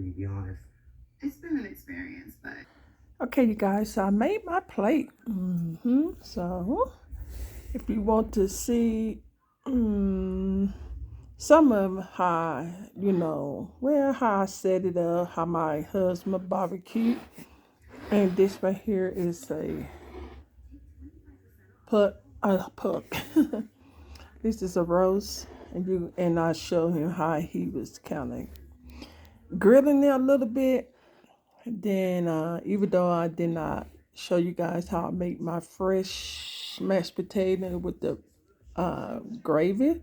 me be honest. It's been an experience, but Okay, you guys, so I made my plate. So, if you want to see some of how, how I set it up, how my husband barbecued. And this right here is a puck. This is a roast, and I show him how he was kind of grilling it a little bit. Then, even though I did not show you guys how I make my fresh mashed potato with the gravy,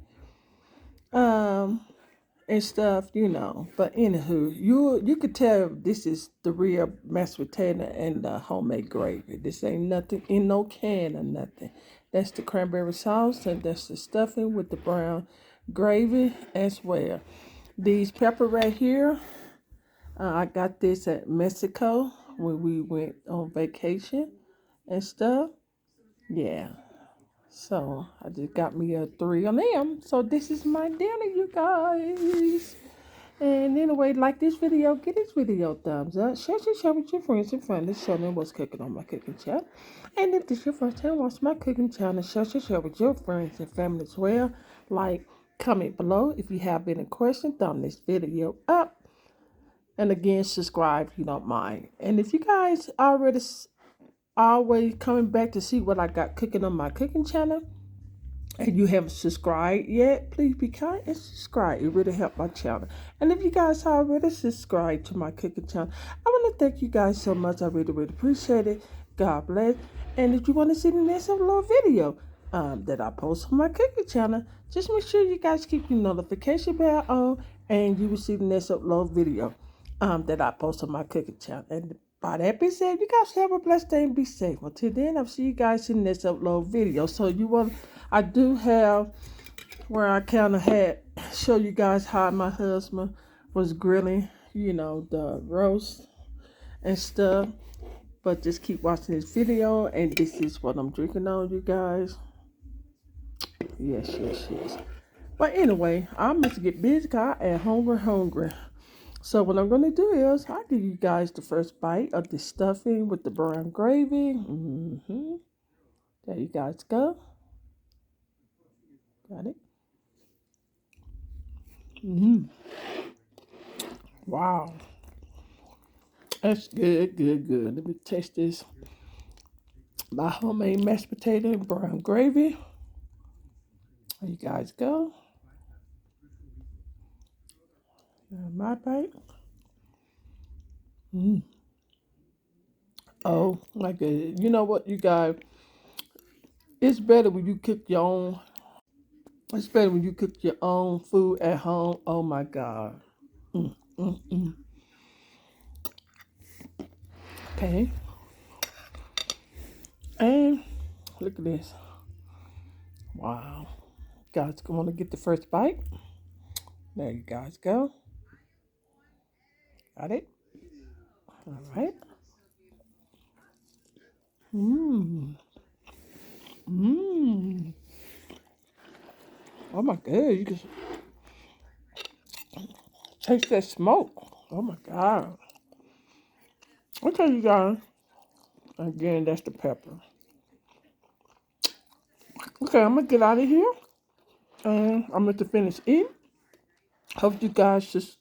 and stuff. But anywho, you could tell this is the real mashed potato and the homemade gravy. This ain't nothing in no can or nothing. That's the cranberry sauce, and that's the stuffing with the brown gravy as well. These pepper right here, I got this at Mexico when we went on vacation and stuff. Yeah. So I just got me a 3 of them. So this is my dinner, you guys. And anyway, like this video, give this video a thumbs up. Share with your friends and family. Show them what's cooking on my cooking channel. And if this is your first time watching my cooking channel, share with your friends and family as well. Like, comment below if you have any questions. Thumb this video up. And again, subscribe if you don't mind. And if you guys always coming back to see what I got cooking on my cooking channel, and you haven't subscribed yet, please be kind and subscribe. It really helps my channel. And if you guys already subscribed to my cooking channel, I want to thank you guys so much. I really, really appreciate it. God bless. And if you want to see the next upload video that I post on my cooking channel, just make sure you guys keep your notification bell on, and you will see the next upload video that I post on my cooking channel. And by that being said, you guys have a blessed day and be safe. Until then, I'll see you guys in the next upload video. So I do have where I kind of had show you guys how my husband was grilling, the roast and stuff. But just keep watching this video, and this is what I'm drinking on, you guys. Yes. But anyway, I must get busy because I am hungry. So what I'm going to do is I'll give you guys the first bite of the stuffing with the brown gravy. There you guys go. Got it? Wow. That's good. Let me taste this. My homemade mashed potato and brown gravy. There you guys go. My bite. Oh my goodness. You know what, you guys? It's better when you cook your own. It's better when you cook your own food at home. Oh my God. Okay. And look at this. Wow. Guys, want to get the first bite? There you guys go. Got it? All right. Oh my God, you can taste that smoke. Oh my God. Okay, you guys. Again, that's the pepper. Okay, I'm gonna get out of here. And I'm going to finish eating. Hope you guys just,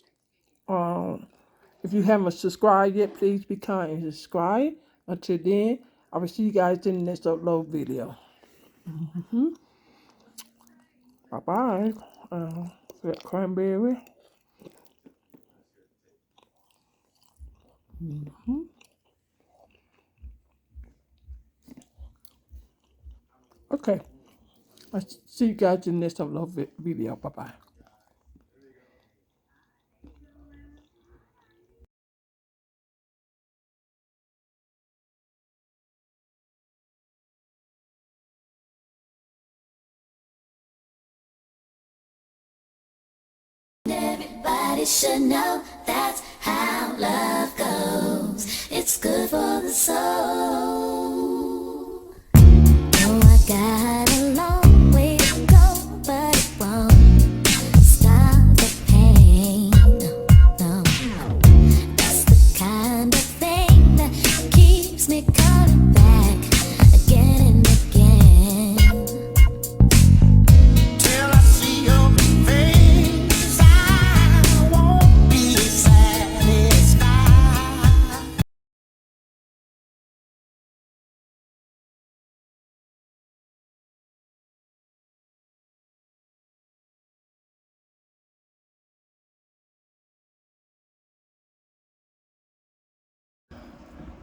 if you haven't subscribed yet, please be kind and subscribe. Until then, I will see you guys in the next upload video. Bye-bye. That cranberry. Okay. I'll see you guys in the next upload video. Bye-bye. Everybody should know that's how love goes. It's good for the soul. Oh, I got a long way to go, but it won't stop the pain. No.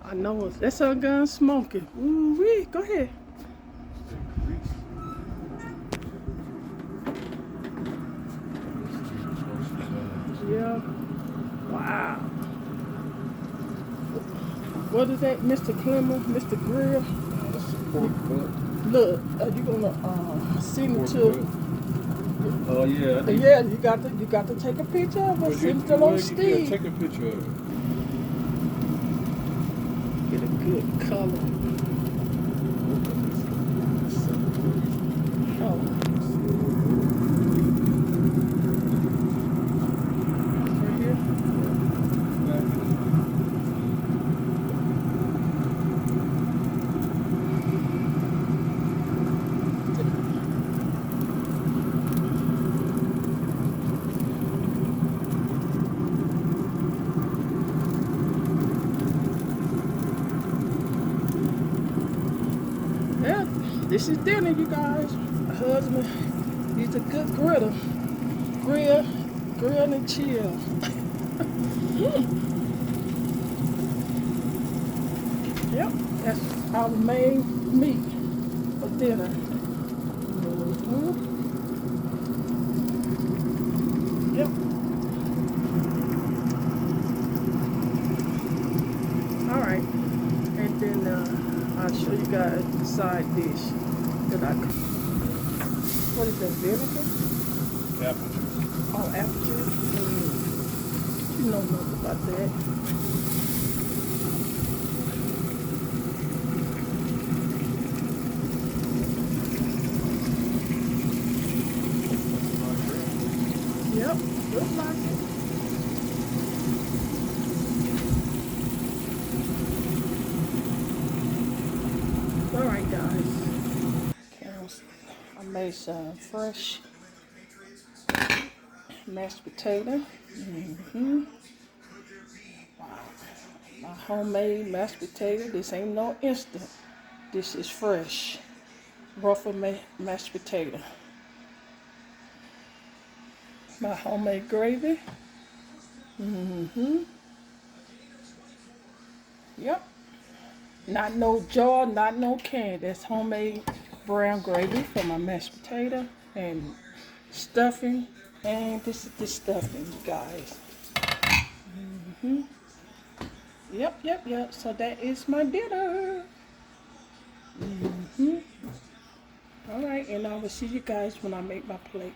I know it. That's her gun smoking. Ooh wee. Go ahead. Yeah. Wow. What is that, Mr. Clemons, Mr. Grill? That's a pork butt. Look, you gonna send it Pork to? butt. Oh yeah. Yeah, you got to take a picture of it. Send it to little Steve. Take a picture of it. Get a good color. Oh. Right here. Yeah, this is dinner, you guys. My husband, he's a good grill and chill. Yep, that's our main meat for dinner. Yep. All right, and then I'll show you guys the side dish that I cook. What is that, vinegar? Apple juice. Oh, apple juice. You know nothing about that. Yep, looks like it. All right, guys. I made some fresh mashed potato. Wow. My homemade mashed potato. This ain't no instant. This is fresh. Ruffled mashed potato. My homemade gravy. Yep. Not no jar, not no can. That's homemade brown gravy for my mashed potato and stuffing. And this is the stuffing, you guys. Yep. So that is my dinner. All right, and I will see you guys when I make my plate.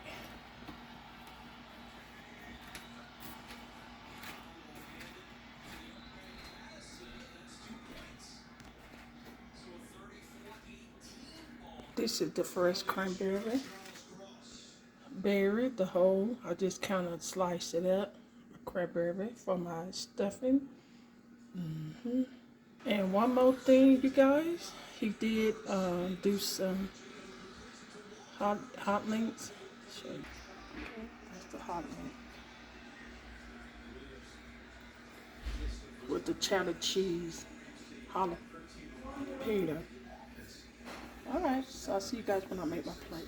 This is the fresh cranberry. Berry, the whole. I just kind of slice it up. Cranberry for my stuffing. And one more thing, you guys. He did do some hot links. Show you. Okay, that's the hot link. With the cheddar cheese jalapeno. Alright, so I'll see you guys when I make my plate.